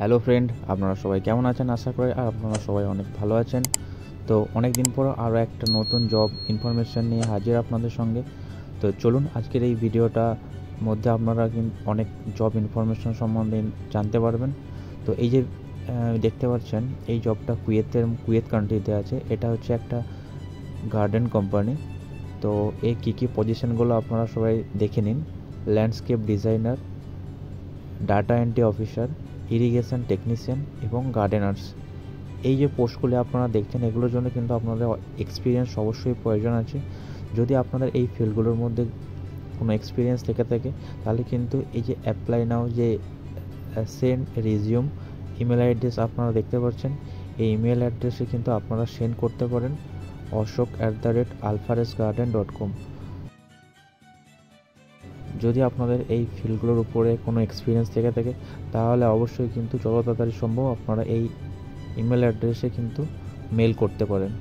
Hello friend, আপনারা সবাই কেমন আছেন? আশা করি আপনারা সবাই অনেক ভালো আছেন। তো অনেক দিন পর আরও একটা নতুন জব ইনফরমেশান নিয়ে হাজির আপনাদের সঙ্গে। তো চলুন আজকের এই ভিডিওটা মধ্যে আপনারা কিন্তু অনেক জব ইনফরমেশান সম্বন্ধে জানতে পারবেন। তো এই যে দেখতে পাচ্ছেন, এই জবটা কুয়েত কান্ট্রিতে আছে। এটা হচ্ছে একটা গার্ডেন কোম্পানি। তো এই কী পজিশনগুলো আপনারা সবাই দেখে নিন: landscape designer, data entry officer, irrigation technician এবং গার্ডেনার্স। এই যে পোস্টগুলি আপনারা দেখছেন, এগুলোর জন্য কিন্তু আপনাদের এক্সপিরিয়েন্স অবশ্যই প্রয়োজন আছে। যদি আপনাদের এই ফিল্ডগুলোর মধ্যে কোনো এক্সপিরিয়েন্স থেকে থাকে, তাহলে কিন্তু এই যে অ্যাপ্লাই নাও, যে সেন্ড রিজিউম ইমেল অ্যাড্রেস আপনারা দেখতে পাচ্ছেন, এই ইমেল অ্যাড্রেসে কিন্তু আপনারা সেন্ড করতে পারেন ashok@alfaresgarden.com। যদি আপনাদের এই ফিল্ডগুলোর উপরে কোনো এক্সপিরিয়েন্স থেকে থাকে, তাহলে অবশ্যই কিন্তু যত তাড়াতাড়ি সম্ভব আপনারা এই ইমেল অ্যাড্রেসে কিন্তু মেল করতে পারেন।